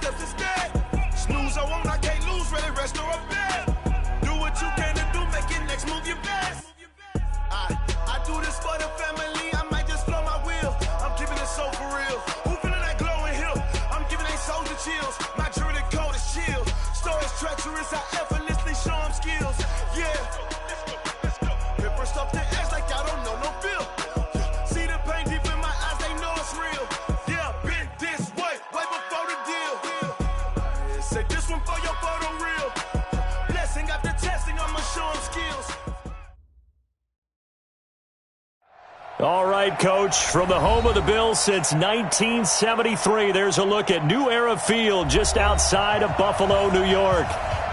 steps instead. Snooze, I won't, I can't lose, ready, rest or up bed. Do what you can to do, make your next move your best. I do this for the family, I might just flow my wheel. I'm keeping it so for real. Who feeling that glowing hill? I'm giving they soldier chills. My jewelry cold is chill. Stories treacherous, I effortlessly show them skills. Yeah. Paper stuff the edge like I don't know no feel. See the pain deep in my eyes, they know it's real. Yeah, been this way before the deal. Say this one for your photo reel. Blessing after testing, I'ma show them skills. All right, Coach, from the home of the Bills since 1973, there's a look at New Era Field just outside of Buffalo, New York.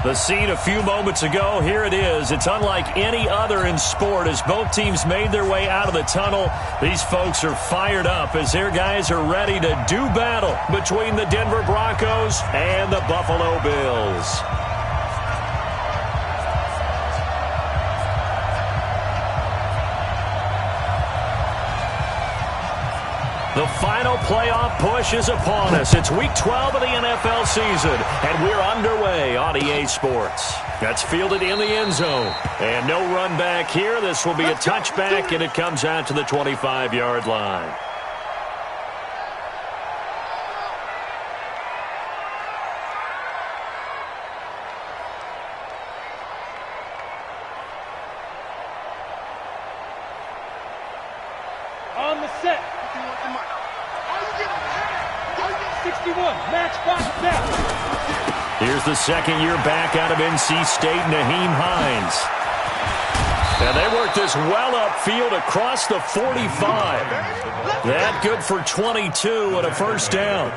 The scene a few moments ago, here it is. It's unlike any other in sport as both teams made their way out of the tunnel. These folks are fired up as their guys are ready to do battle between the Denver Broncos and the Buffalo Bills. The final playoff push is upon us. It's Week 12 of the NFL season, and we're underway on EA Sports. That's fielded in the end zone. And no run back here. This will be a touchback, and it comes out to the 25-yard line. On the set. 61, match box now. Here's the second-year back out of NC State, Naheem Hines. And they work this well upfield across the 45. That good for 22 and a first down.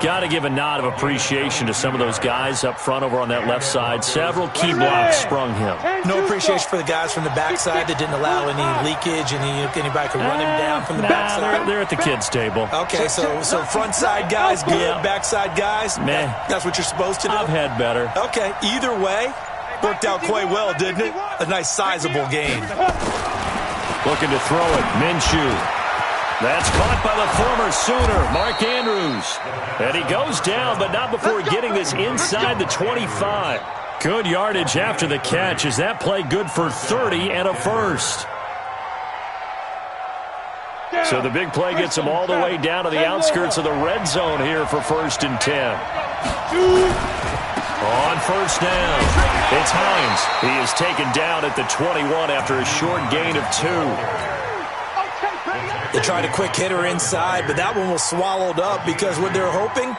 Got to give a nod of appreciation to some of those guys up front over on that left side. Several key blocks sprung him. No appreciation for the guys from the backside that didn't allow any leakage and anybody could run him down from the backside. They're at the kids' table. Okay, so front side guys good, backside guys, that's what you're supposed to do? I've had better. Okay, either way, worked out quite well, didn't it? A nice sizable gain. Looking to throw it, Minshew. That's caught by the former Sooner, Mark Andrews. And he goes down, but not before getting this inside the 25. Good yardage after the catch. Is that play good for 30 and a first? So the big play gets him all the way down to the outskirts of the red zone here for 1st and 10. On first down, it's Hines. He is taken down at the 21 after a short gain of 2. They tried a quick hitter inside, but that one was swallowed up because what they're hoping,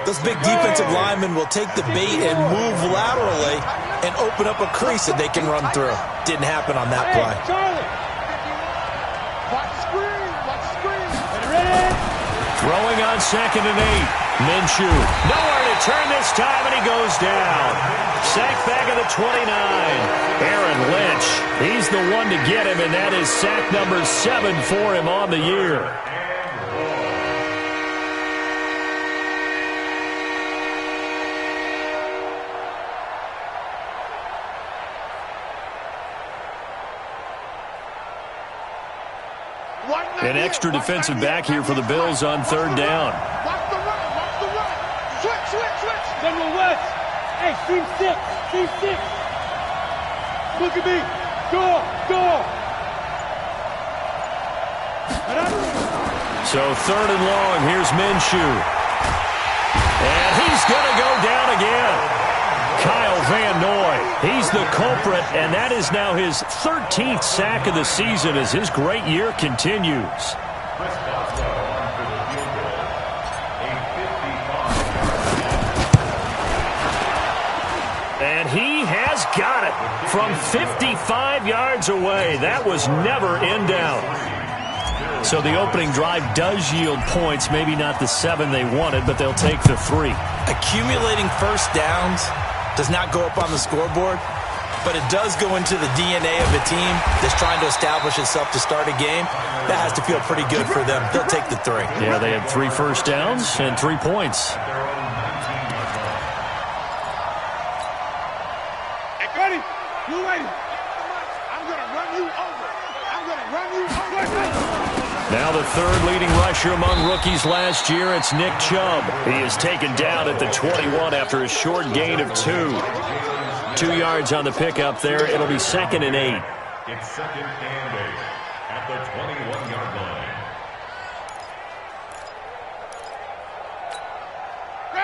those big defensive linemen will take the bait and move laterally and open up a crease that they can run through. Didn't happen on that play. Throwing on 2nd and 8. Minshew. Nowhere to turn this time, and he goes down. Sacked back at the 29. Aaron Lynch. He's the one to get him, and that is sack number 7 for him on the year. An extra defensive back here for the Bills on 3rd down. Watch the run. Switch. Then we'll West. Hey, team 6. Look at me. Go. So 3rd and long. Here's Minshew. And he's going to go down again. Kyle Van Noy, he's the culprit, and that is now his 13th sack of the season as his great year continues. And he has got it from 55 yards away. That was never in doubt. So the opening drive does yield points, maybe not the 7 they wanted, but they'll take the 3. Accumulating first downs does not go up on the scoreboard, but it does go into the DNA of a team that's trying to establish itself to start a game. That has to feel pretty good for them. They'll take the 3. Yeah, they had 3 first downs and 3 points. Hey, Cuddy, you ready? I'm going to run you over. Now the the third leading rusher among rookies last year. It's Nick Chubb. He is taken down at the 21 after a short gain of 2. 2 yards on the pickup there. It'll be 2nd and 8. It's 2nd and 8 at the 21-yard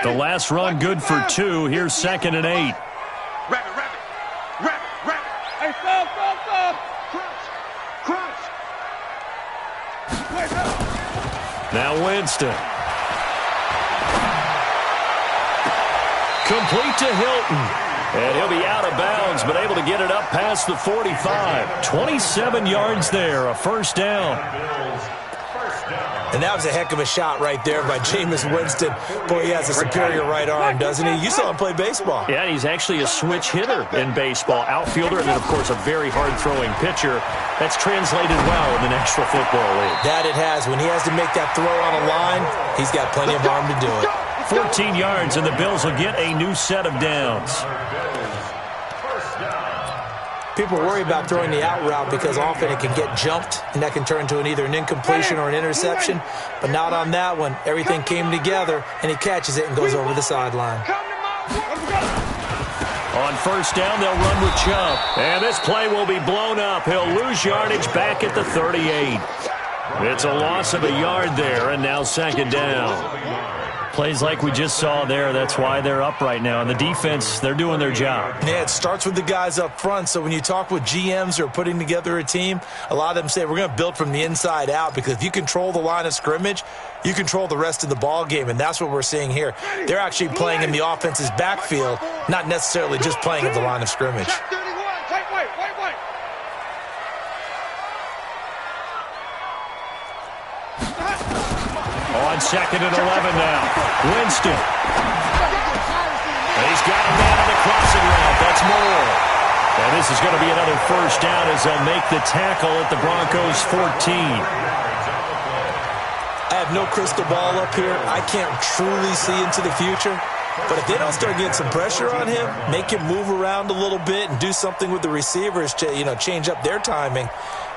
line. The last run good for 2. Here's 2nd and 8. Rabbit. Hey, stop. Crunch. Now Winston. Complete to Hilton. And he'll be out of bounds, but able to get it up past the 45. 27 yards there, a first down. And that was a heck of a shot right there by Jameis Winston. Boy, he has a superior right arm, doesn't he? You saw him play baseball. Yeah, he's actually a switch hitter in baseball. Outfielder, and then, of course, a very hard-throwing pitcher. That's translated well in the National Football League. That it has. When he has to make that throw on a line, he's got plenty of arm to do it. 14 yards, and the Bills will get a new set of downs. People worry about throwing the out route because often it can get jumped, and that can turn into either an incompletion or an interception. But not on that one. Everything came together, and he catches it and goes over the sideline. On first down, they'll run with Chubb. And this play will be blown up. He'll lose yardage back at the 38. It's a loss of a yard there, and now 2nd down. Plays like we just saw there, that's why they're up right now. And the defense, they're doing their job. Yeah, it starts with the guys up front. So when you talk with GMs who are putting together a team, a lot of them say we're going to build from the inside out, because if you control the line of scrimmage, you control the rest of the ball game, and that's what we're seeing here. They're actually playing in the offense's backfield, not necessarily just playing at the line of scrimmage. On 2nd and 11 now. Winston. And he's got a man on the crossing route. That's Moore. And this is going to be another first down as they'll make the tackle at the Broncos 14. I have no crystal ball up here. I can't truly see into the future. But if they don't start getting some pressure on him, make him move around a little bit and do something with the receivers to, change up their timing,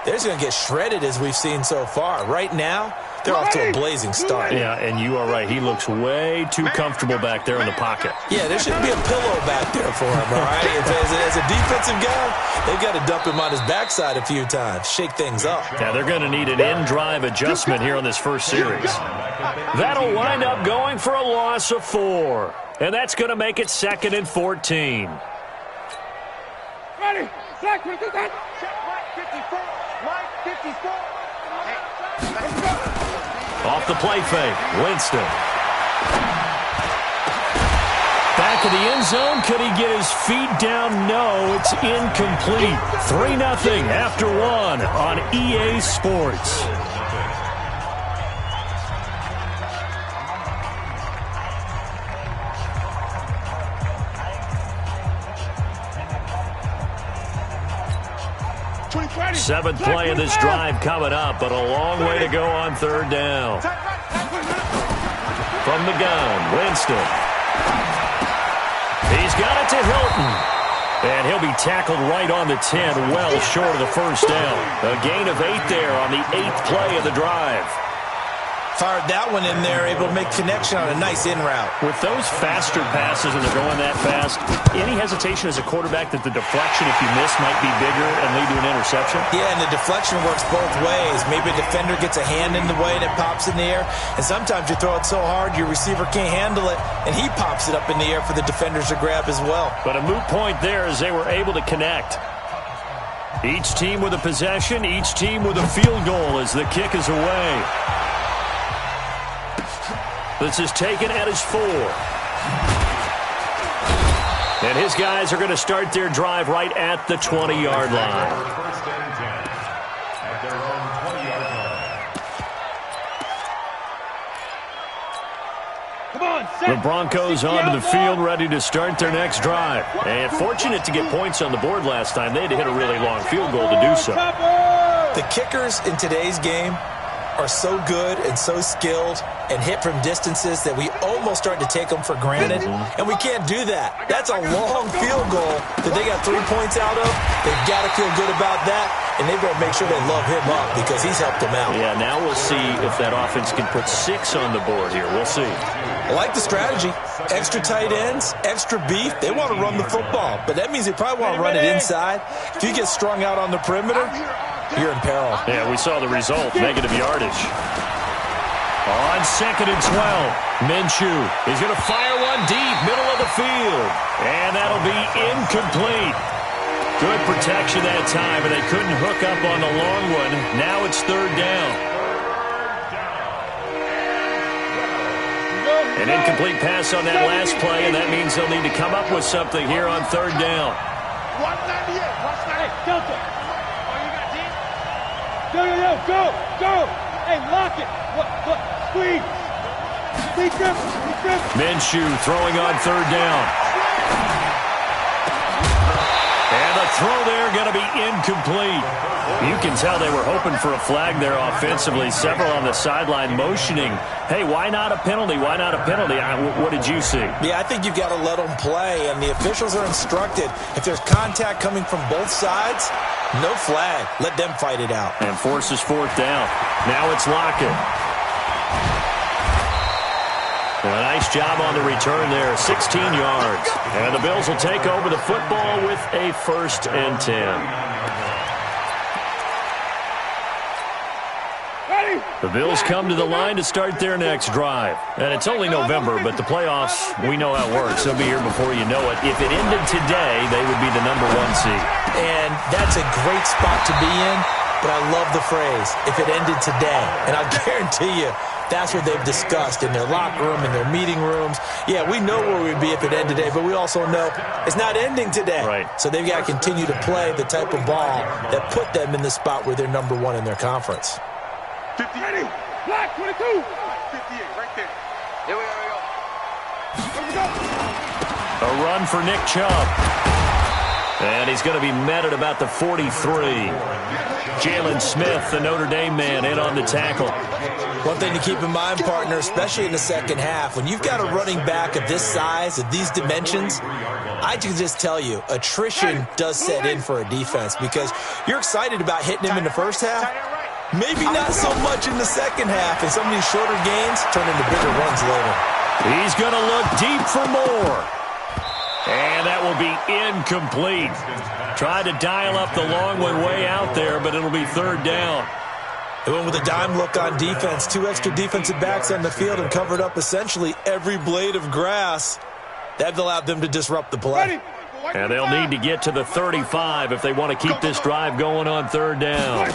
they're just going to get shredded as we've seen so far. Right now, they're off to a blazing start. Yeah, and you are right. He looks way too comfortable back there in the pocket. Yeah, there shouldn't be a pillow back there for him, all right? As a defensive guy, they've got to dump him on his backside a few times, shake things up. Yeah, they're going to need an in-drive adjustment here on this first series. That'll wind up going for a loss of 4. And that's going to make it 2nd and 14. Ready, check, Mike 54, Mike 54. Off the play fake, Winston. Back of the end zone, could he get his feet down? No, it's incomplete. 3-0 after 1 on EA Sports. Seventh play of this drive coming up, but a long way to go on 3rd down. From the gun, Winston. He's got it to Hilton. And he'll be tackled right on the 10, well short of the first down. A gain of 8 there on the 8th play of the drive. Fired that one in there, able to make connection on a nice in route. With those faster passes and they're going that fast, any hesitation as a quarterback that the deflection, if you miss, might be bigger and lead to an interception? Yeah, and the deflection works both ways. Maybe a defender gets a hand in the way and it pops in the air. And sometimes you throw it so hard your receiver can't handle it, and he pops it up in the air for the defenders to grab as well. But a moot point there as they were able to connect. Each team with a possession, each team with a field goal as the kick is away. This is taken at his 4. And his guys are going to start their drive right at the 20-yard line. First and 10 at their own 20-yard line. Come on, The Broncos onto the field, ready to start their next drive. And fortunate to get points on the board last time. They had to hit a really long field goal to do so. The kickers in today's game are so good and so skilled and hit from distances that we almost start to take them for granted, and we can't do that. That's a long field goal that they got 3 points out of. They've got to feel good about that, and they've got to make sure they love him up because he's helped them out. Yeah, now we'll see if that offense can put 6 on the board here. We'll see. I like the strategy. Extra tight ends, extra beef. They want to run the football, but that means they probably want to run it inside. If you get strung out on the perimeter, you're in peril. Yeah, we saw the result, negative yardage. On 2nd and 12, Minshew. He's going to fire one deep, middle of the field. And that'll be incomplete. Good protection that time, but they couldn't hook up on the long one. Now it's 3rd down. An incomplete pass on that last play, and that means they'll need to come up with something here on 3rd down. 198. Hey, Delta. Go. Hey, lock it. Look, squeeze. Squeeze grip. Minshew throwing on 3rd down. And the throw there going to be incomplete. You can tell they were hoping for a flag there offensively. Several on the sideline motioning, hey, why not a penalty? Why not a penalty? What did you see? Yeah, I think you've got to let them play, and the officials are instructed. If there's contact coming from both sides, no flag. Let them fight it out. And forces 4th down. Now it's Lockett. A nice job on the return there, 16 yards. And the Bills will take over the football with a 1st and 10. The Bills come to the line to start their next drive. And it's only November, but the playoffs, we know how it works. They'll be here before you know it. If it ended today, they would be the #1 seed. And that's a great spot to be in, but I love the phrase, if it ended today. And I guarantee you, that's what they've discussed in their locker room, in their meeting rooms. Yeah, we know where we'd be if it ended today, but we also know it's not ending today. Right. So they've got to continue to play the type of ball that put them in the spot where they're #1 in their conference. 50. Ready. Black 22. 58 right there. Here we go. A run for Nick Chubb. And he's going to be met at about the 43. Jalen Smith, the Notre Dame man, in on the tackle. One thing to keep in mind, partner, especially in the second half, when you've got a running back of this size, of these dimensions, I can just tell you, attrition does set in for a defense because you're excited about hitting him in the first half. Maybe not so much in the second half, and some of these shorter gains turn into bigger runs later. He's going to look deep for more. And that will be incomplete. Tried to dial up the long one way out there, but it'll be 3rd down. They went with a dime look on defense. 2 extra defensive backs on the field and covered up essentially every blade of grass. That allowed them to disrupt the play. And they'll need to get to the 35 if they want to keep this drive going on 3rd down.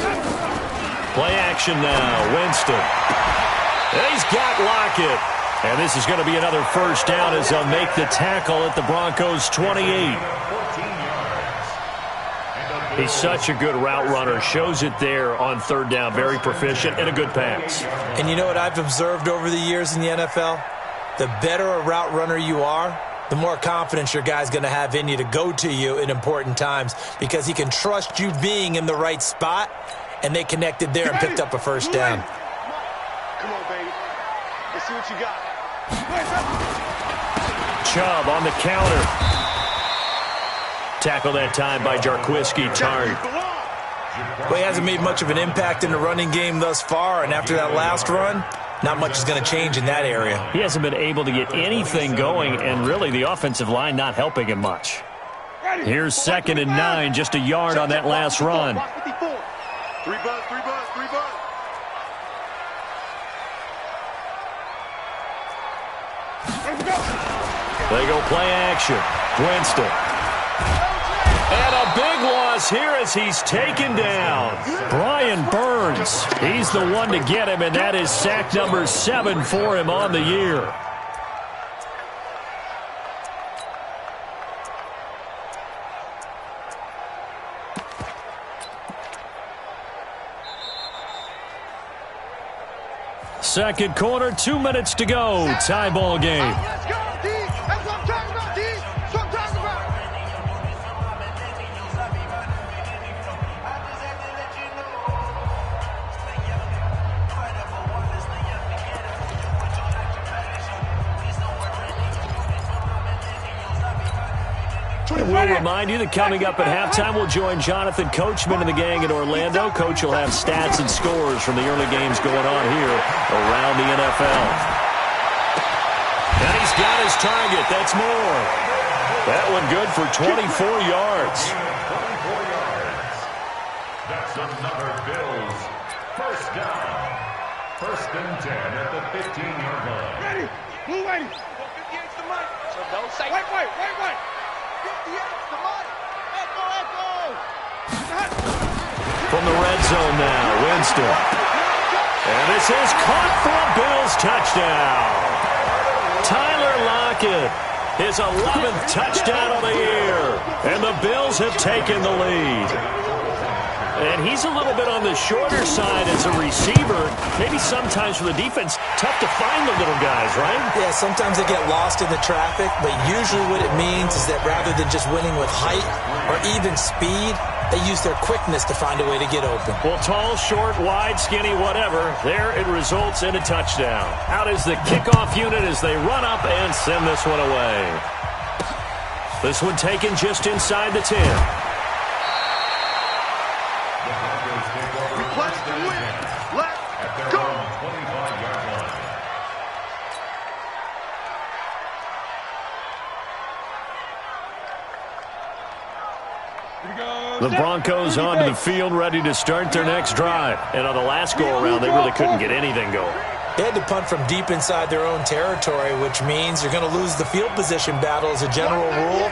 Play action now. Winston. He's got Lockett. And this is going to be another 1st down as they'll make the tackle at the Broncos' 28. He's such a good route runner. Shows it there on 3rd down. Very proficient and a good pass. And you know what I've observed over the years in the NFL? The better a route runner you are, the more confidence your guy's going to have in you to go to you in important times because he can trust you being in the right spot, and they connected there and picked up a 1st down. Come on, baby. Let's see what you got. Chubb on the counter. Tackle that time by Jarquiski Tartt. Well, he hasn't made much of an impact in the running game thus far, and after that last run, not much is going to change in that area. He hasn't been able to get anything going, and really the offensive line not helping him much. Here's 2nd and 9, just a yard on that last run. 3 buzz. They go play action. Winston. And a big loss here as he's taken down. Brian Burns. He's the one to get him, and that is sack number 7 for him on the year. Second quarter, 2 minutes to go. Tie ball game. Let's go, D. That's what I'm talking about, D. That's what I'm talking about. And we'll remind you that coming up at halftime, we'll join Jonathan Coachman and the gang in Orlando. Coach will have stats and scores from the early games going on here around the NFL. And he's got his target. That's more. That one good for 24 yards. That's another Bills first down. First and 10 at the 15-yard line. Ready? Blue ready. 58's the money. So don't say. Wait. 58's the money. Echo. From the red zone now, Winston. And this is caught for a Bills touchdown. Tyler Lockett, his 11th touchdown of the year. And the Bills have taken the lead. And he's a little bit on the shorter side as a receiver. Maybe sometimes for the defense, tough to find the little guys, right? Yeah, sometimes they get lost in the traffic, but usually what it means is that rather than just winning with height or even speed, they use their quickness to find a way to get open. Well, tall, short, wide, skinny, whatever, there it results in a touchdown. Out is the kickoff unit as they run up and send this one away. This one taken just inside the 10. The Broncos onto the field, ready to start their next drive. And on the last go-around, they really couldn't get anything going. They had to punt from deep inside their own territory, which means you're going to lose the field position battle as a general rule.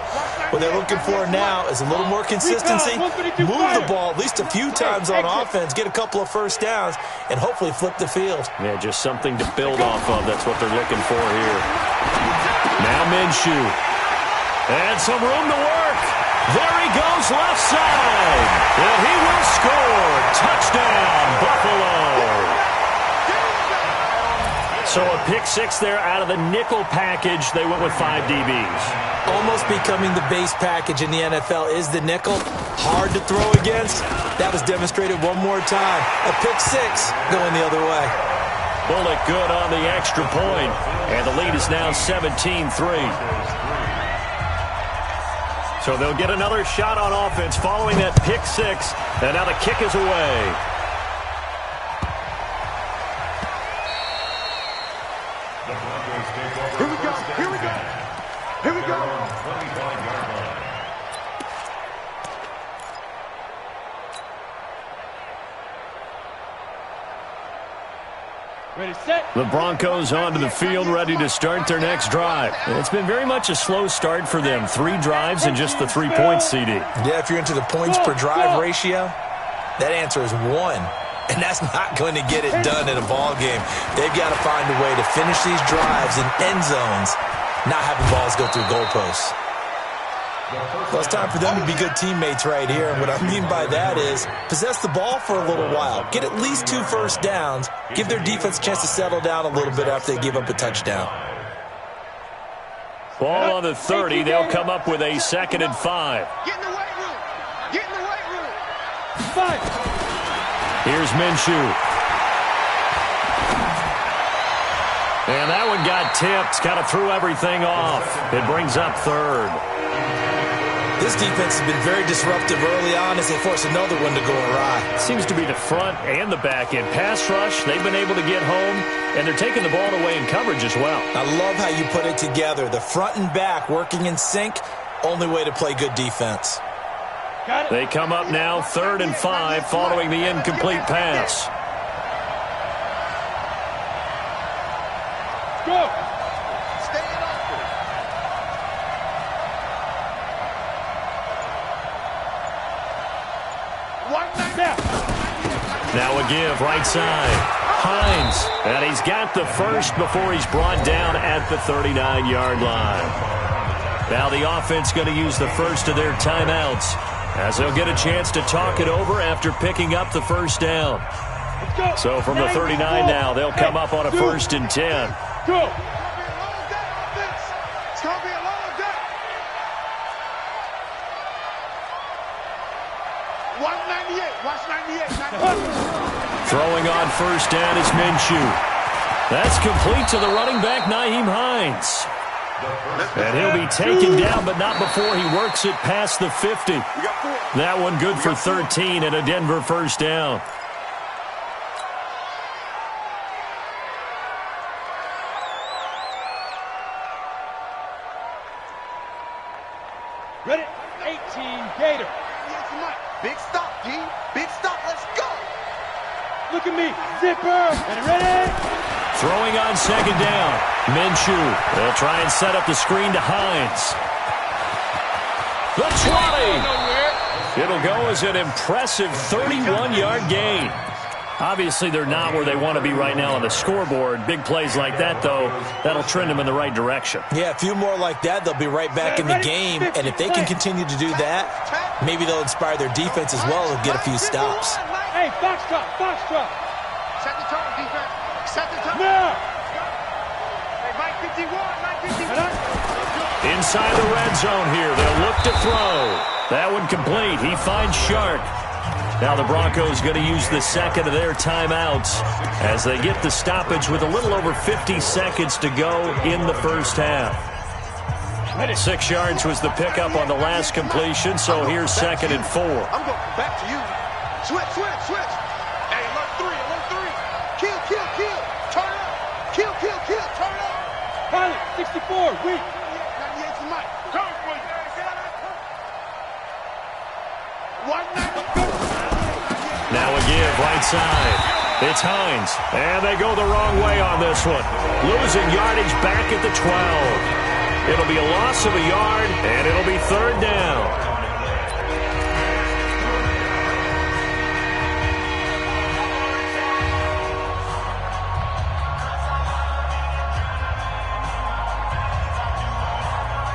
What they're looking for now is a little more consistency, move the ball at least a few times on offense, get a couple of first downs, and hopefully flip the field. Yeah, just something to build off of. That's what they're looking for here. Now Minshew. And some room to work. There he goes left side. And he will score. Touchdown, Buffalo. So a pick six there out of the nickel package. They went with 5 DBs. Almost becoming the base package in the NFL is the nickel. Hard to throw against. That was demonstrated one more time. A pick six going the other way. Bullet good on the extra point. And the lead is now 17-3. So they'll get another shot on offense following that pick six. And now the kick is away. Here we go. Ready, set. The Broncos onto the field, ready to start their next drive. And it's been very much a slow start for them. 3 drives and just the 3 points, CD. Yeah, if you're into the points per drive ratio, that answer is 1. And that's not going to get it done in a ball game. They've got to find a way to finish these drives in end zones, not having balls go through goalposts. Well, it's time for them to be good teammates right here. And what I mean by that is possess the ball for a little while. Get at least 2 first downs. Give their defense a chance to settle down a little bit after they give up a touchdown. Ball on the 30. They'll come up with a 2nd and 5. Get in the weight room. Get in the weight room. 5. Here's Minshew. And that one got tipped. Kind of threw everything off. It brings up 3rd. This defense has been very disruptive early on as they force another one to go awry. Seems to be the front and the back end. Pass rush, they've been able to get home, and they're taking the ball away in coverage as well. I love how you put it together. The front and back working in sync, only way to play good defense. They come up now 3rd and 5 following the incomplete pass. Go. Now a give, right side. Hines, and he's got the first before he's brought down at the 39-yard line. Now the offense going to use the first of their timeouts as they'll get a chance to talk it over after picking up the first down. So from the 39 now, they'll come up on a 1st and 10. Go. Throwing on 1st down is Minshew. That's complete to the running back, Nyheim Hines. And he'll be taken down, but not before he works it past the 50. That one good for 13 and a Denver first down. Ready? 18, Gator. Big stop, D. Big stop. Let's go. Look at me. Zipper. And ready? Throwing on second down. Minshew. They'll try and set up the screen to Hines. The 20. It'll go as an impressive 31-yard gain. Obviously, they're not where they want to be right now on the scoreboard. Big plays like that, though, that'll trend them in the right direction. Yeah, a few more like that, they'll be right back in the game. And if they can continue to do that, maybe they'll inspire their defense as well and get a few stops. Hey, box drop, box drop. Set the tone, defense. Set the tone. Now. Hey, Mike 51, Mike 51. Inside the red zone here. They'll look to throw. That one complete. He finds Shark. Now the Broncos going to use the second of their timeouts as they get the stoppage with a little over 50 seconds to go in the first half. 6 yards was the pickup on the last completion, so here's second and 4. I'm going back to you. Switch, switch, switch. Hey, alert 3, alert 3. Kill, kill, kill. Turn up. Kill, kill, kill. Turn up. Pilot, 64, weak. 98 to Mike. Turn, please. 190. Now a give right side. It's Hines. And they go the wrong way on this one. Losing yardage back at the 12. It'll be a loss of a yard, and it'll be third down.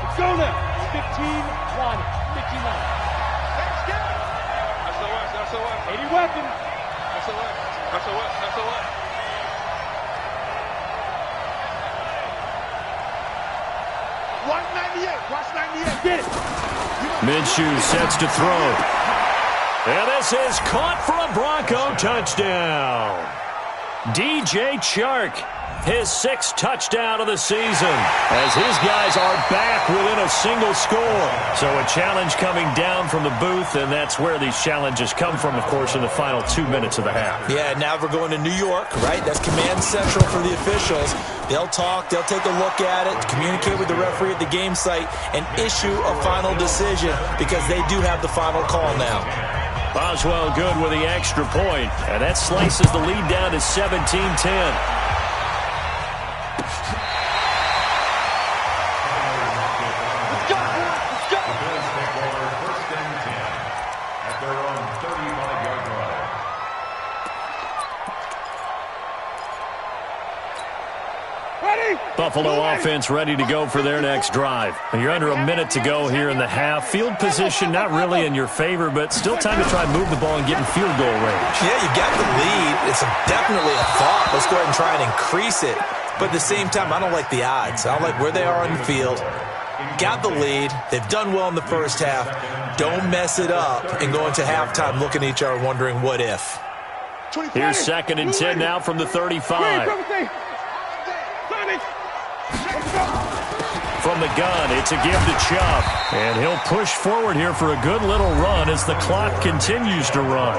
Let's go now. 15, 1, 59. That's the one. 80 weapons. That's the one. That's the one. That's the one. 198. Watch 98. Get it. Minshew sets to throw. And this is caught for a Bronco touchdown. DJ Chark, his 6th touchdown of the season, as his guys are back within a single score. So a challenge coming down from the booth, and that's where these challenges come from, of course, in the final 2 minutes of the half. Yeah, now we're going to New York, right? That's command central for the officials. They'll talk, they'll take a look at it, communicate with the referee at the game site, and issue a final decision because they do have the final call now. Boswell good with the extra point, and that slices the lead down to 17-10. Buffalo offense ready to go for their next drive. You're under a minute to go here in the half. Field position not really in your favor, but still time to try and move the ball and get in field goal range. Yeah, you got the lead. It's definitely a thought. Let's go ahead and try and increase it. But at the same time, I don't like the odds. I don't like where they are on the field. Got the lead. They've done well in the first half. Don't mess it up and go into halftime looking at each other wondering what if. Here's second and 10 now from the 35. From the gun, it's a give to Chubb. And he'll push forward here for a good little run as the clock continues to run.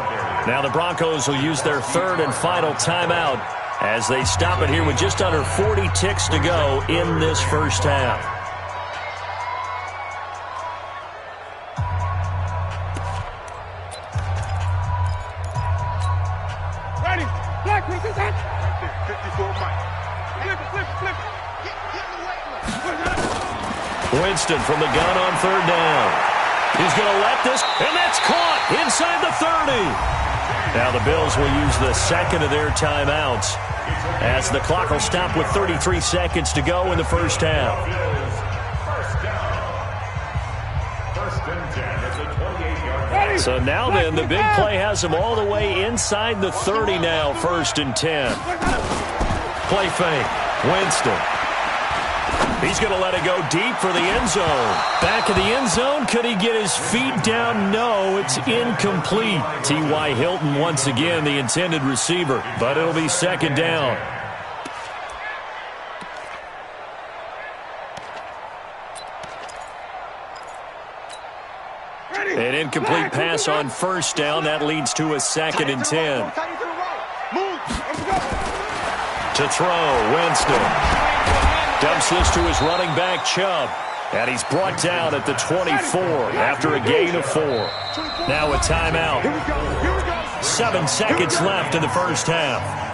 Now the Broncos will use their 3rd and final timeout as they stop it here with just under 40 ticks to go in this first half. Ready. Black, what's that? 54 Mike. Flip. Winston from the gun on 3rd down. He's going to let this, and that's caught inside the 30. Now the Bills will use the 2nd of their timeouts as the clock will stop with 33 seconds to go in the first half. So now then, the big play has them all the way inside the 30 now, 1st and 10. Play fake. Winston. He's going to let it go deep for the end zone. Back in the end zone. Could he get his feet down? No, it's incomplete. T.Y. Hilton once again the intended receiver, but it'll be 2nd down. An incomplete pass on first down. That leads to a 2nd and 10. To throw, Winston. Dumps this to his running back, Chubb. And he's brought down at the 24 after a gain of 4. Now a timeout. 7 seconds left in the first half.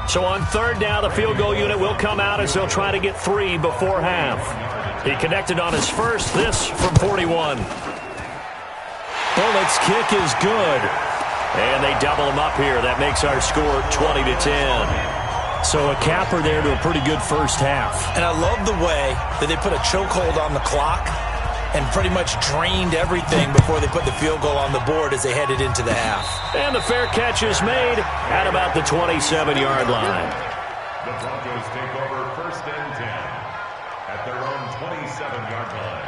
So on third down, the field goal unit will come out as they'll try to get 3 before half. He connected on his first, this from 41. Bullett's kick is good. And they double him up here. That makes our score 20-10. So a capper there to a pretty good first half. And I love the way that they put a chokehold on the clock and pretty much drained everything before they put the field goal on the board as they headed into the half. And the fair catch is made at about the 27-yard line. The Broncos take over 1st and 10 at their own 27-yard line.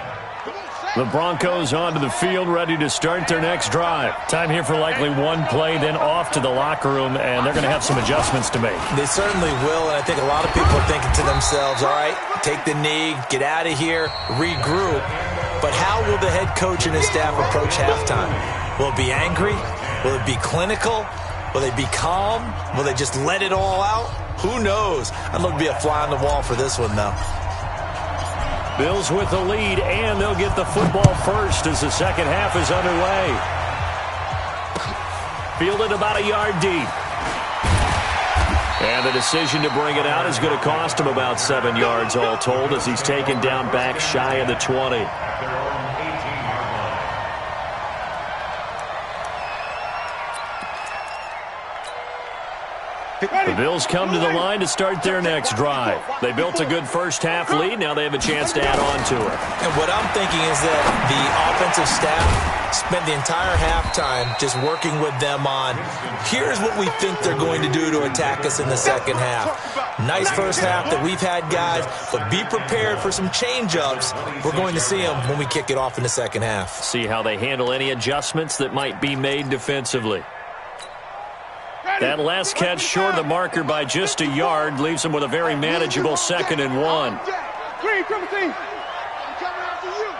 The Broncos onto the field, ready to start their next drive. Time here for likely one play, then off to the locker room, and they're going to have some adjustments to make. They certainly will, and I think a lot of people are thinking to themselves, all right, take the knee, get out of here, regroup. But how will the head coach and his staff approach halftime? Will it be angry? Will it be clinical? Will they be calm? Will they just let it all out? Who knows? I'd love to be a fly on the wall for this one, though. Bills with the lead, and they'll get the football first as the second half is underway. Fielded about a yard deep. And the decision to bring it out is going to cost him about 7 yards all told as he's taken down back shy of the 20. The Bills come to the line to start their next drive. They built a good first half lead. Now they have a chance to add on to it. And what I'm thinking is that the offensive staff spent the entire halftime just working with them on, here's what we think they're going to do to attack us in the second half. Nice first half that we've had, guys, but be prepared for some change-ups. We're going to see them when we kick it off in the second half. See how they handle any adjustments that might be made defensively. That last catch short of the marker by just a yard leaves them with a very manageable 2nd and 1. Green, come on, team. Coming after you.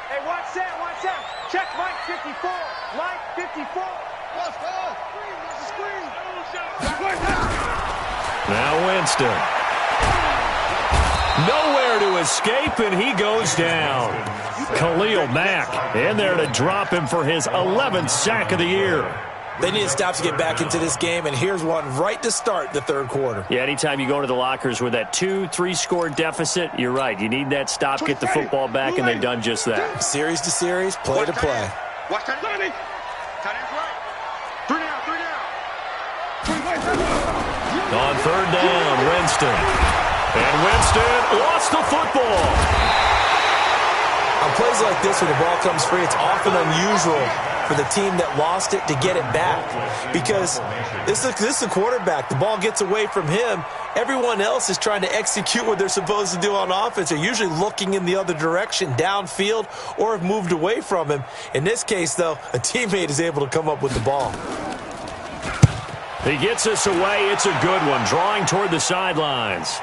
Hey, watch that, watch that. Check Mike 54. Mike 54. Watch that. Screen, Now Winston. Nowhere to escape, and he goes down. Khalil Mack in there to drop him for his 11th sack of the year. They need to stop to get back into this game, and here's one right to start the third quarter. Yeah, anytime you go into the lockers with that 2-3 score deficit, you're right. You need that stop, get the football back, and they've done just that. Series to series, play to play. Watch that. Tight ends right. 3 down. On third down, Winston. And Winston lost the football. On plays like this, when the ball comes free, it's often unusual for the team that lost it to get it back, because this is the quarterback. The ball gets away from him. Everyone else is trying to execute what they're supposed to do on offense. They're usually looking in the other direction, downfield, or have moved away from him. In this case, though, a teammate is able to come up with the ball. He gets us away. It's a good one, drawing toward the sidelines.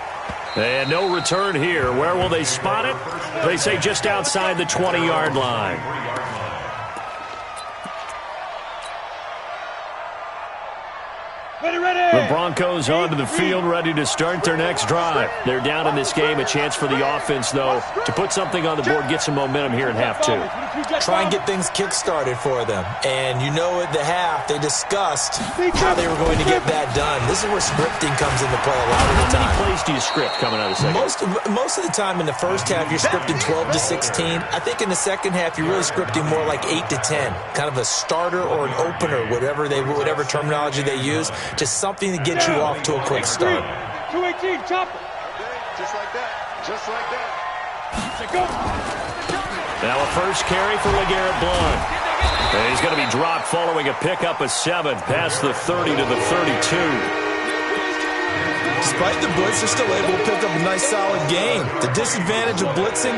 And no return here. Where will they spot it? They say just outside the 20-yard line. The Broncos onto the field, ready to start their next drive. They're down in this game. A chance for the offense, though, to put something on the board, get some momentum here in half two. Try and get things kick-started for them. And you know at the half, they discussed how they were going to get that done. This is where scripting comes into play a lot of the time. How many plays do you script coming out of the second? Most of the time in the first half, you're scripting 12 to 16. I think in the second half, you're really scripting more like 8 to 10. Kind of a starter or an opener, whatever terminology they use. Just something to get you off to a quick start. 218, chop it. Just like that. Just like that. Go. Now a first carry for LeGarrette Blount. And he's going to be dropped following a pickup of 7 past the 30 to the 32. Despite the blitz, they're still able to pick up a nice solid gain. The disadvantage of blitzing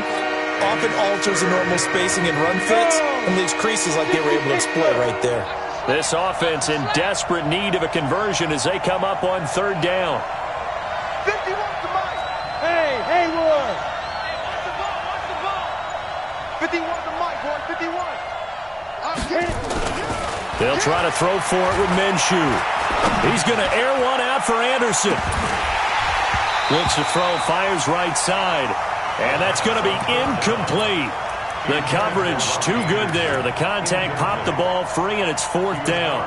often alters the normal spacing and run fits, and leaves creases like they were able to exploit right there. This offense in desperate need of a conversion as they come up on third down. 50 wants the mic. Watch the ball. 51 the mic, boy. 51. They'll try to throw for it with Minshew. He's going to air one out for Anderson. Looks to throw, fires right side. And that's going to be incomplete. The coverage too good there. The contact popped the ball free, and it's 4th down.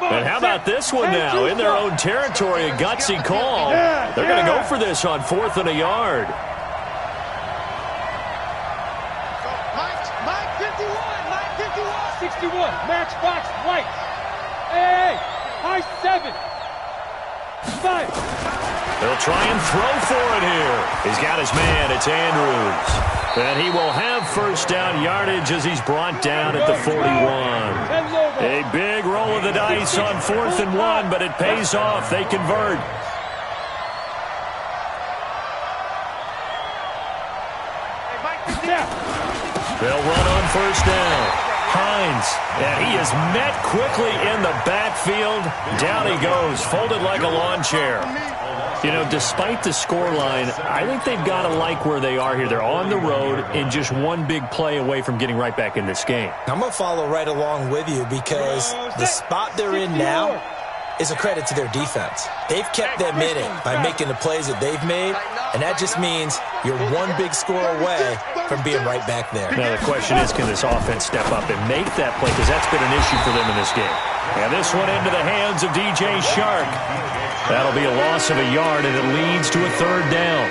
And how about this one now? In their own territory, a gutsy call. They're going to go for this on 4th and a yard. Mike 51. 61. Matchbox white. Hey, high 7. 5. They'll try and throw for it here. He's got his man. It's Andrews. And he will have first down yardage as he's brought down at the 41. A big roll of the dice on 4th and 1, but it pays off. They convert. They'll run on first down. Hines, and he is met quickly in the backfield. Down he goes, folded like a lawn chair. You know, despite the scoreline, I think they've got to like where they are here. They're on the road and just one big play away from getting right back in this game. I'm going to follow right along with you because the spot they're in now is a credit to their defense. They've kept them in it by making the plays that they've made, and that just means you're one big score away from being right back there. Now the question is, can this offense step up and make that play? Because that's been an issue for them in this game. And this one into the hands of DJ Shark. That'll be a loss of a yard, and it leads to a 3rd down.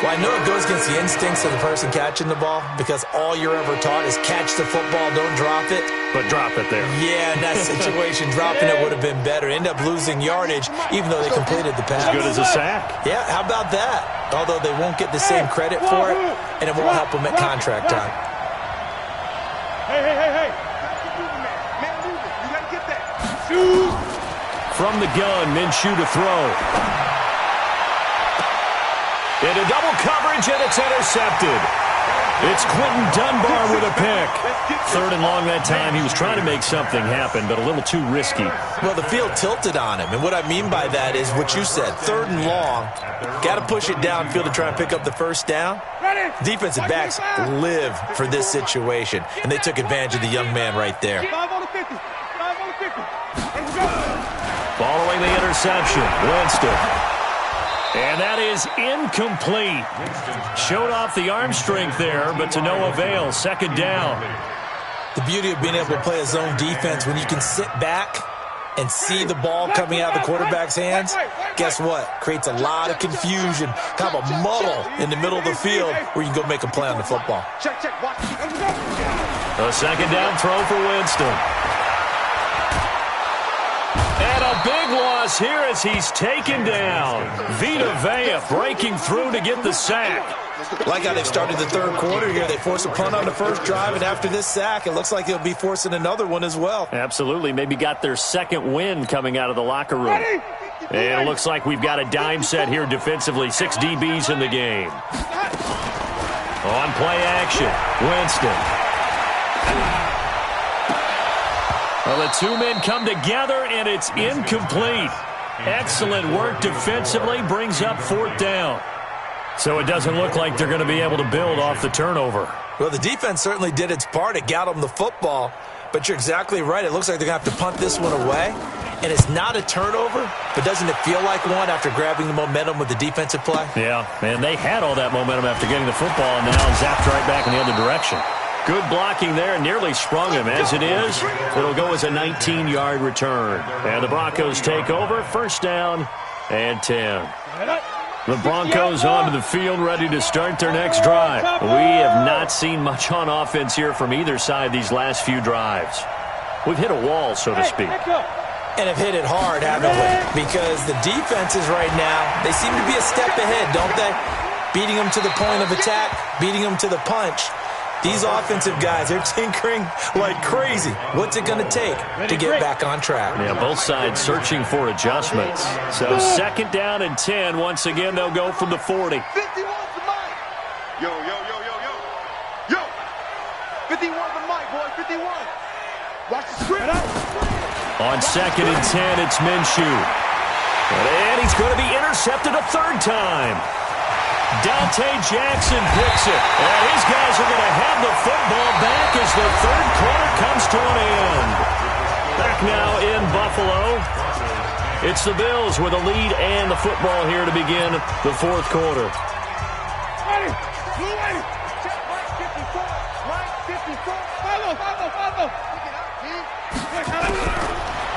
Well, I know it goes against the instincts of the person catching the ball because all you're ever taught is catch the football, don't drop it. But drop it there. Yeah, in that situation, dropping it would have been better. End up losing yardage, even though they completed the pass. As good as a sack. Yeah, how about that? Although they won't get the same credit for it, and it won't help them at contract time. Hey. Man, move it. You got to get that. Shoot. From the gun, Minshew to throw. Into double coverage, and it's intercepted. It's Quentin Dunbar with a pick. 3rd and long that time. He was trying to make something happen, but a little too risky. Well, the field tilted on him, and what I mean by that is what you said. 3rd and long, got to push it downfield to try and pick up the first down. Defensive backs live for this situation, and they took advantage of the young man right there. 5 on the 50. 5 on the 50. Let's go. Following the interception, Winston. And that is incomplete. Showed off the arm strength there, but to no avail. 2nd down. The beauty of being able to play a zone defense when you can sit back and see the ball coming out of the quarterback's hands, guess what? Creates a lot of confusion, kind of a muddle in the middle of the field where you can go make a play on the football. Check. Watch. A 2nd down throw for Winston. And a big loss here as he's taken down. Vita Vea breaking through to get the sack. Like how they've started the 3rd quarter here. They force a punt on the first drive, and after this sack, it looks like they'll be forcing another one as well. Absolutely. Maybe got their 2nd win coming out of the locker room. And it looks like we've got a dime set here defensively. 6 DBs in the game. On play action, Winston. Well, the 2 men come together, and it's incomplete. Excellent work defensively, brings up 4th down. So it doesn't look like they're going to be able to build off the turnover. Well, the defense certainly did its part. It got them the football. But you're exactly right. It looks like they're going to have to punt this one away. And it's not a turnover, but doesn't it feel like one after grabbing the momentum with the defensive play? Yeah, man, they had all that momentum after getting the football, and now zapped right back in the other direction. Good blocking there, nearly sprung him. As it is, it'll go as a 19-yard return. And the Broncos take over, 1st down and 10. The Broncos onto the field, ready to start their next drive. We have not seen much on offense here from either side these last few drives. We've hit a wall, so to speak. And have hit it hard, haven't we? Because the defenses right now, they seem to be a step ahead, don't they? Beating them to the point of attack, beating them to the punch. These offensive guys, they're tinkering like crazy. What's it going to take to get back on track? Yeah, both sides searching for adjustments. So 2nd down and 10. Once again, they'll go from the 40. 51's the mic. Yo. 51's the mic, boy. 51. Watch the script. On 2nd and 10, it's Minshew. And he's going to be intercepted a third time. Dante Jackson picks it. And his guys are going to have the football back as the third quarter comes to an end. Back now in Buffalo. It's the Bills with a lead and the football here to begin the fourth quarter.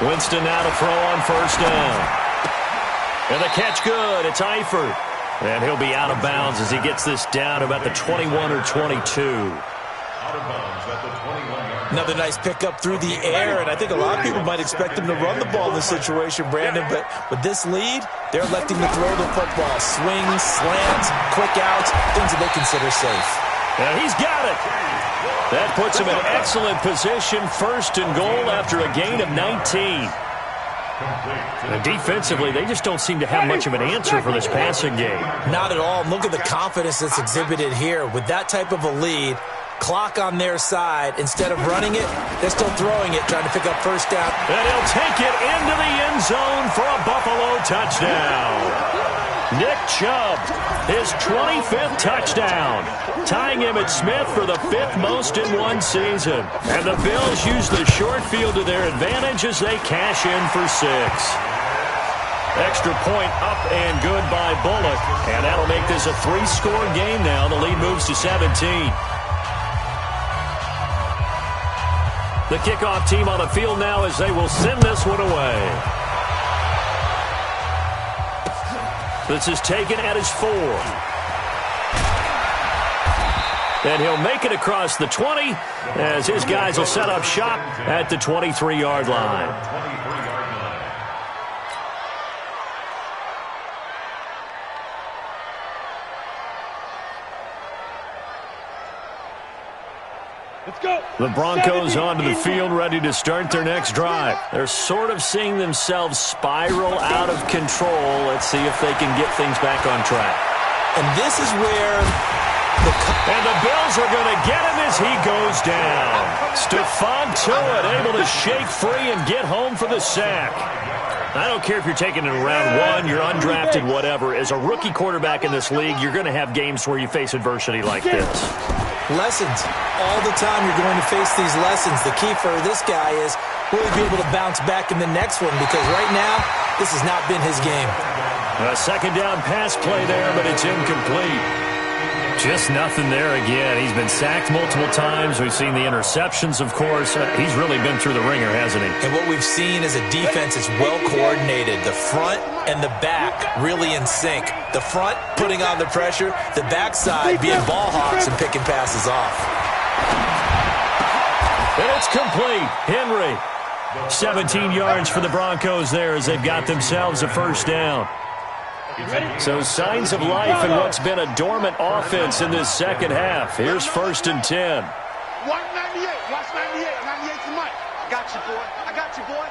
Winston now to throw on first down. And the catch good. It's Eifert. And he'll be out of bounds as he gets this down about the 21 or 22. Out of bounds at the 21-yard. Another nice pickup through the air, and I think a lot of people might expect him to run the ball in this situation, Brandon, but with this lead, they're electing to throw the football. Swings, slants, quick outs, things that they consider safe. And he's got it. That puts him in excellent position, first and goal after a gain of 19. And defensively, they just don't seem to have much of an answer for this passing game. Not at all. Look at the confidence that's exhibited here. With that type of a lead, clock on their side, instead of running it, they're still throwing it, trying to pick up first down. And he'll take it into the end zone for a Buffalo touchdown. Nick Chubb, his 25th touchdown, tying Emmitt Smith for the 5th most in one season. And the Bills use the short field to their advantage as they cash in for 6. Extra point up and good by Bullock. And that'll make this a 3-score game now. The lead moves to 17. The kickoff team on the field now as they will send this one away. This is taken at his 4. And he'll make it across the 20 as his guys will set up shop at the 23-yard line. Let's go. The Broncos onto the field, ready to start their next drive. They're sort of seeing themselves spiral out of control. Let's see if they can get things back on track. And this is where and the Bills are going to get him as he goes down. Stephon Tuitt able to shake free and get home for the sack. I don't care if you're taking it in round 1, you're undrafted, whatever. As a rookie quarterback in this league, you're going to have games where you face adversity like this. Lessons. All the time you're going to face these lessons. The key for this guy is really be able to bounce back in the next one, because right now, this has not been his game. A second down pass play there, but it's incomplete. Just nothing there again. He's been sacked multiple times. We've seen the interceptions, of course. He's really been through the ringer, hasn't he? And what we've seen is a defense that's well coordinated. The front and the back really in sync. The front putting on the pressure. The backside being ball hawks and picking passes off. And it's complete. Henry. 17 yards for the Broncos there as they've got themselves a first down. So signs of life in what's been a dormant offense in this second half. Here's 1st and 10. Watch 98. Watch 98. 98 to Mike. I got you, boy. I got you, boy.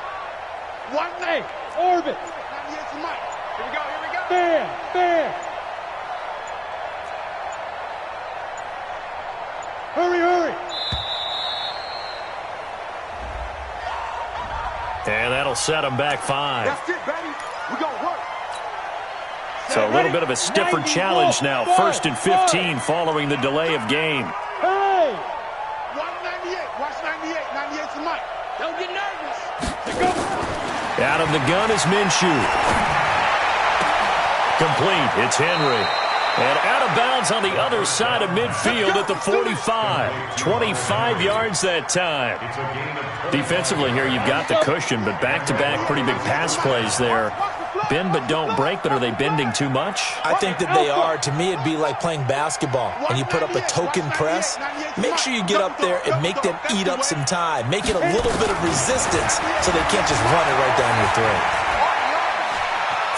1-8. Orbit. 98 to Mike. Here we go. Here we go. Bam. Bam. Hurry, hurry. And that'll set him back 5. That's it, baby. We gonna work. So a little bit of a stiffer challenge now. 1st and 15 following the delay of game. Hey! 198. Watch 98. 98 to Mike. Don't get nervous. Go. Out of the gun is Minshew. Complete. It's Henry. And out of bounds on the other side of midfield at the 45. 25 yards that time. Defensively here, you've got the cushion, but back-to-back pretty big pass plays there. Bend but don't break, but are they bending too much? I think that they are. To me, it'd be like playing basketball. When you put up a token press, make sure you get up there and make them eat up some time. Make it a little bit of resistance so they can't just run it right down your throat.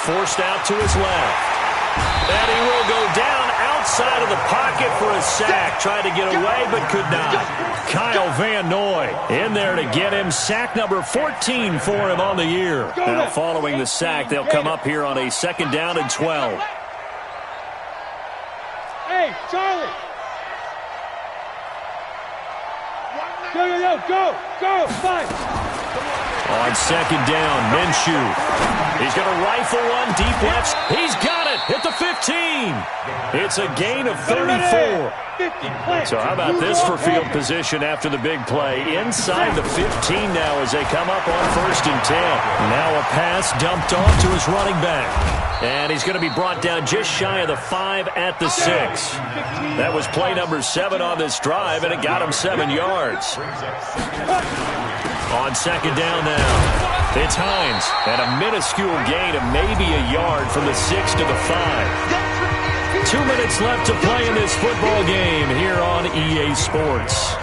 Forced out to his left. And he will go down outside of the pocket for a sack. Tried to get away, but could not. Kyle Van Noy in there to get him. Sack number 14 for him on the year. Now following the sack, they'll come up here on a 2nd down and 12. Hey, Charlie. Go, go, go, go, go, 5. On second down, Minshew. He's going to rifle one deep left. He's got it at the 15. It's a gain of 34. So how about this for field position after the big play? Inside the 15 now as they come up on 1st and 10. Now a pass dumped off to his running back. And he's going to be brought down just shy of the 5 at the 6. That was play number 7 on this drive, and it got him 7 yards. On second down now, it's Hines, and a minuscule gain of maybe a yard from the 6 to the 5. 2 minutes left to play in this football game here on EA Sports.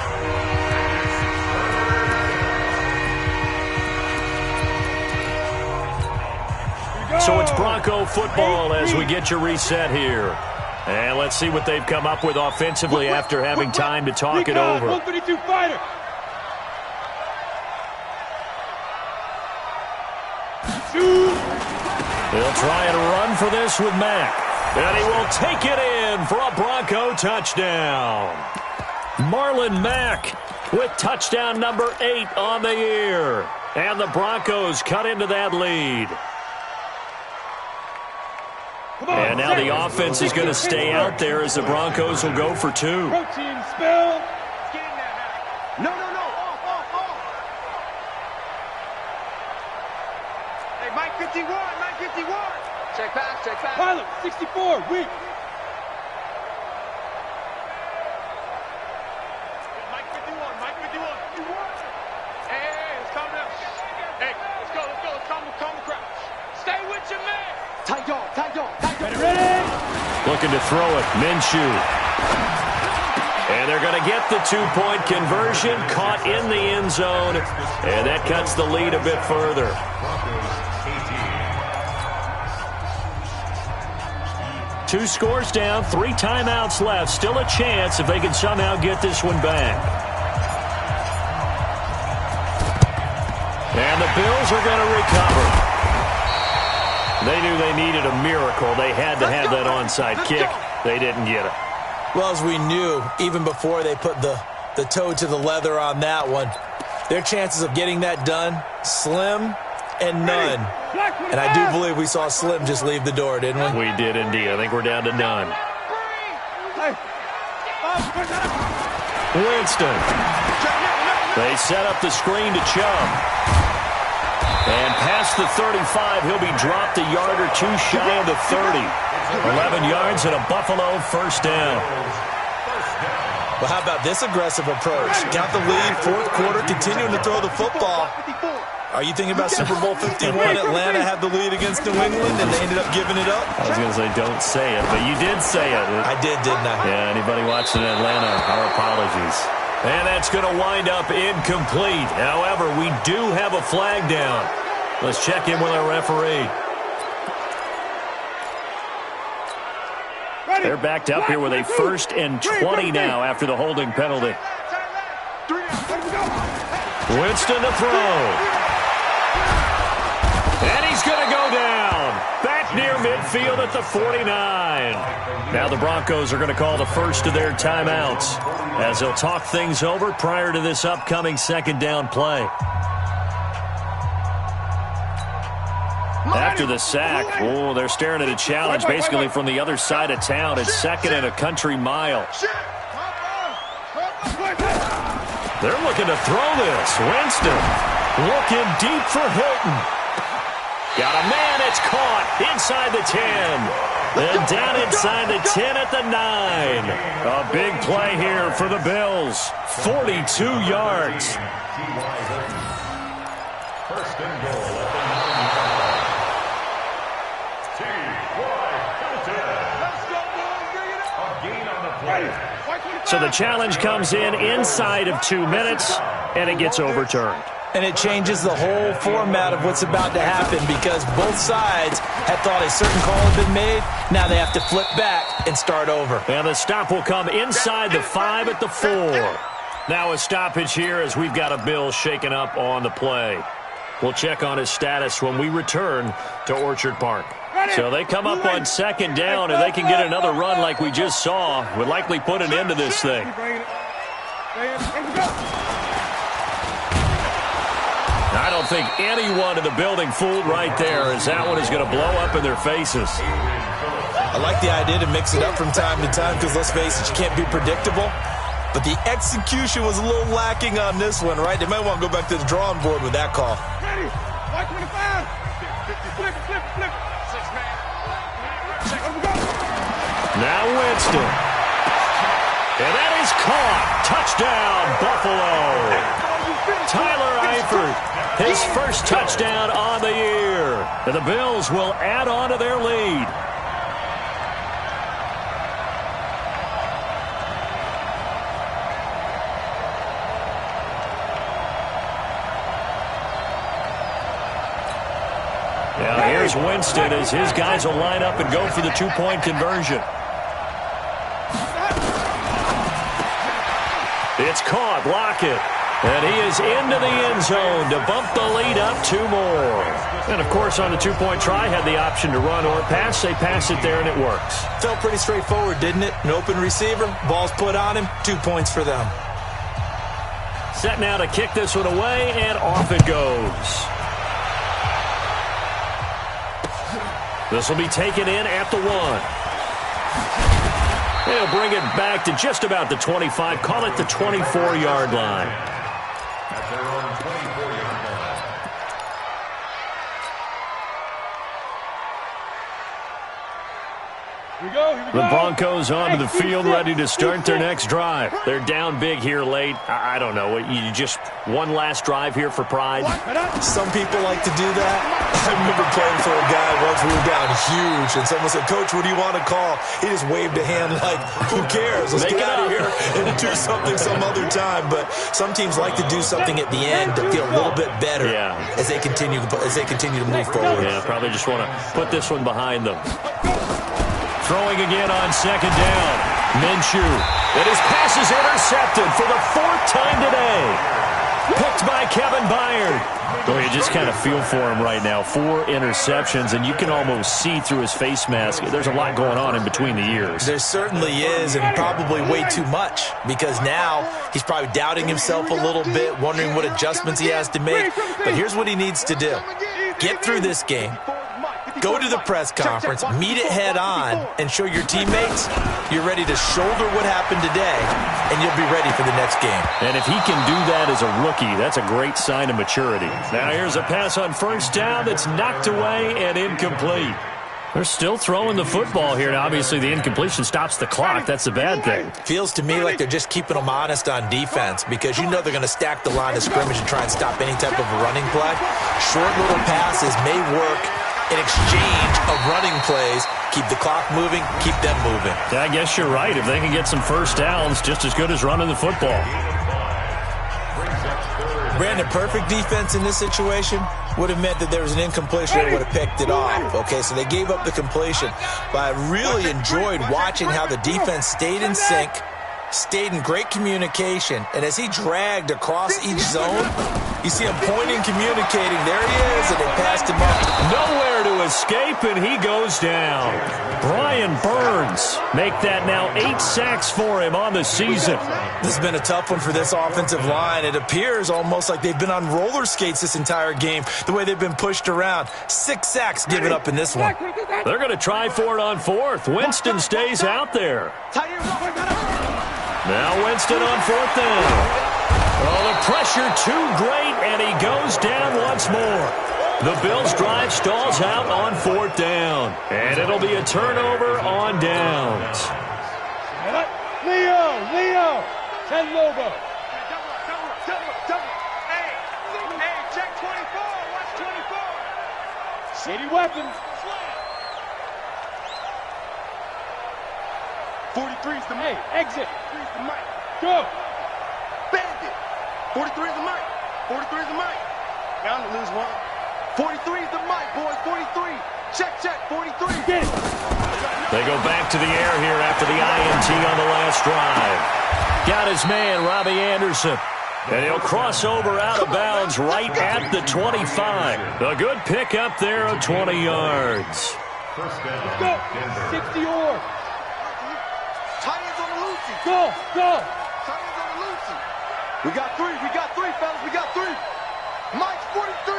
So it's Bronco football as we get your reset here. And let's see what they've come up with offensively after having time to talk it over. 132 fighter. They'll try and run for this with Mack. And he will take it in for a Bronco touchdown. Marlon Mack with touchdown number 8 on the year. And the Broncos cut into that lead. And now the offense is going to stay out there as the Broncos will go for 2. Protein spill. No. Hey, Mike 51. Check back. Pilot, 64, weak. Mike 51. Hey, it's coming up. Hey, let's go. Calm the crowd. Stay with your man. Tight yard. Ready? Looking to throw it, Minshew. And they're going to get the 2-point conversion, caught in the end zone, and that cuts the lead a bit further. 2 scores down, 3 timeouts left. Still a chance if they can somehow get this one back. And the Bills are going to recover. They knew they needed a miracle. They had to have that onside kick. They didn't get it. Well, as we knew, even before they put the toe to the leather on that one, their chances of getting that done, slim and none. And I do believe we saw Slim just leave the door, didn't we? We did indeed. I think we're down to none. Winston. They set up the screen to Chubb. And past the 35, he'll be dropped a yard or 2 shy of the 30. 11 yards and a Buffalo first down. Well, how about this aggressive approach? Got the lead, 4th quarter, continuing to throw the football. Are you thinking about Super Bowl 51? Atlanta had the lead against New England, and they ended up giving it up? I was going to say don't say it, but you did say it. I did, didn't I? Yeah, anybody watching Atlanta, our apologies. And that's going to wind up incomplete. However, we do have a flag down. Let's check in with our referee. They're backed up here with a 1st and 20 now after the holding penalty. Winston to throw. And he's going to go down. Back near midfield at the 49. Now the Broncos are going to call the first of their timeouts as they'll talk things over prior to this upcoming 2nd down play. After the sack, they're staring at a challenge basically from the other side of town. It's 2nd and a country mile. They're looking to throw this. Winston looking deep for Hilton. Got a man, it's caught inside the 10. And down inside the 10 at the 9. A big play here for the Bills. 42 yards. First and goal. So the challenge comes in inside of 2 minutes, and it gets overturned. And it changes the whole format of what's about to happen because both sides had thought a certain call had been made. Now they have to flip back and start over. And the stop will come inside the 5 at the 4. Now a stoppage here as we've got a Bill shaken up on the play. We'll check on his status when we return to Orchard Park. So they come up on 2nd down, and they can get another run like we just saw. Would likely put an end to this thing. don't think anyone in the building fooled right there, as that one is going to blow up in their faces. I like the idea to mix it up from time to time because, let's face it, you can't be predictable. But the execution was a little lacking on this one, right? They might want to go back to the drawing board with that call. Ready? 125. Flip. 6 man. Now Winston. And that is caught. Touchdown, Buffalo. Tyler Eifert, his first touchdown on the year. And the Bills will add on to their lead. Now here's Winston as his guys will line up and go for the two-point conversion. It's caught, Lockett. And he is into the end zone to bump the lead up 2 more. And, of course, on the two-point try, had the option to run or pass. They pass it there, and it works. Felt pretty straightforward, didn't it? An open receiver, ball's put on him, 2 points for them. Set now to kick this one away, and off it goes. This will be taken in at the 1. They'll bring it back to just about the 25. Call it the 24-yard line. At their own 24-yard line. Here we go. The Broncos onto the field, ready to start their next drive. They're down big here late. I don't know. You just one last drive here for pride? Some people like to do that. I remember playing for a guy once. We were down huge, and someone said, "Coach, what do you want to call?" He just waved a hand like, "Who cares? Let's get out of here and do something some other time." But some teams like to do something at the end to feel a little bit better as they continue to move forward. Yeah, probably just want to put this one behind them. Throwing again on second down. Minshew. And his pass is intercepted for the 4th time today. Picked by Kevin Byard. Well, you just kind of feel for him right now. 4 interceptions, and you can almost see through his face mask. There's a lot going on in between the years. There certainly is, and probably way too much, because now he's probably doubting himself a little bit, wondering what adjustments he has to make. But here's what he needs to do. Get through this game. Go to the press conference, meet it head on, and show your teammates you're ready to shoulder what happened today, and you'll be ready for the next game. And if he can do that as a rookie, that's a great sign of maturity. Now here's a pass on first down that's knocked away and incomplete. They're still throwing the football here. Now, obviously, the incompletion stops the clock. That's a bad thing. Feels to me like they're just keeping them honest on defense because you know they're going to stack the line of scrimmage and try and stop any type of a running play. Short little passes may work in exchange of running plays. Keep the clock moving, keep them moving. Yeah, I guess you're right. If they can get some first downs, just as good as running the football. Brandon, perfect defense in this situation would have meant that there was an incompletion and would have picked it off. Okay, so they gave up the completion. But I really enjoyed watching how the defense stayed in sync, stayed in great communication, and as he dragged across each zone, you see him pointing, communicating. There he is, and they passed him up. Nowhere to escape, and he goes down. Brian Burns make that now 8 sacks for him on the season. This has been a tough one for this offensive line. It appears almost like they've been on roller skates this entire game, the way they've been pushed around. 6 sacks given up in this one. They're going to try for it on 4th. Winston stays out there. Now Winston on 4th down. Oh, the pressure too great, and he goes down once more. The Bills' drive stalls out on 4th down, and it'll be a turnover on downs. Leo, Ted Lobo. Hey, check 24. Watch 24. City weapons. 43's the Hey, mic. exit. 43's the mic. Go. Bandit. 43's the mic. 43's the mic. Bound to lose one. 43's the mic, boys. 43. Check, 43. Get it. They go back to the air here after the INT on the last drive. Got his man, Robbie Anderson. And he'll cross over out of bounds right at the 25. A good pickup there of 20 yards. First down, Go. Denver. 60 or. Titans on the Lucy. Go. Titans on the Lucy. We got three, fellas. We got three. Mike 43.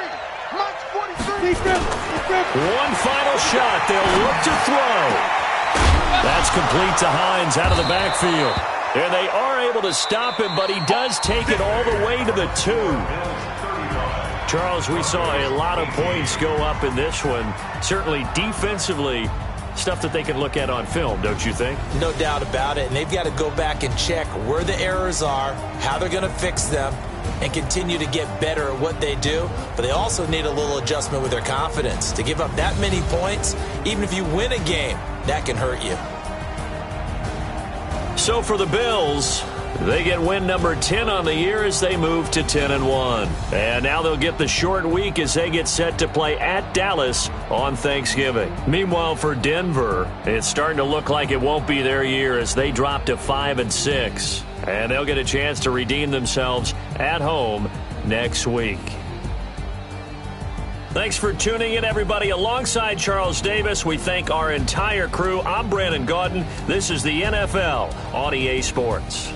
One final shot. They'll look to throw. That's complete to Hines out of the backfield. And they are able to stop him, but he does take it all the way to the 2. Charles, we saw a lot of points go up in this one. Certainly defensively, stuff that they can look at on film, don't you think? No doubt about it. And they've got to go back and check where the errors are, how they're going to fix them, and continue to get better at what they do. But they also need a little adjustment with their confidence. To give up that many points, even if you win a game, that can hurt you. So for the Bills, they get win number 10 on the year as they move to 10-1. And now they'll get the short week as they get set to play at Dallas on Thanksgiving. Meanwhile, for Denver, it's starting to look like it won't be their year as they drop to 5-6. And they'll get a chance to redeem themselves at home next week. Thanks for tuning in, everybody. Alongside Charles Davis, we thank our entire crew. I'm Brandon Gaudin. This is the NFL on EA Sports.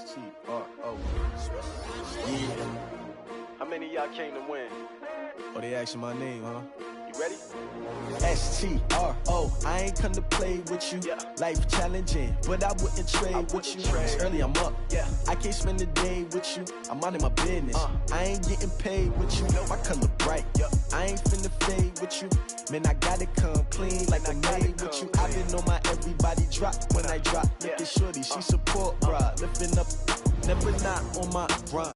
S-T-R-O. Yeah. How many of y'all came to win? Oh, they asking my name, huh? You ready? S-T-R-O. I ain't come to play with you. Yeah. Life challenging, but I wouldn't trade with you. It's early, I'm up. Yeah. I can't spend the day with you. I'm minding my business. I ain't getting paid with you. My color bright. I ain't finna fade with you. Man, I gotta come clean like I made with you. I've been on my everybody drop when I drop. Look at shorty, she support, bruh. Lifting up, never not on my grind.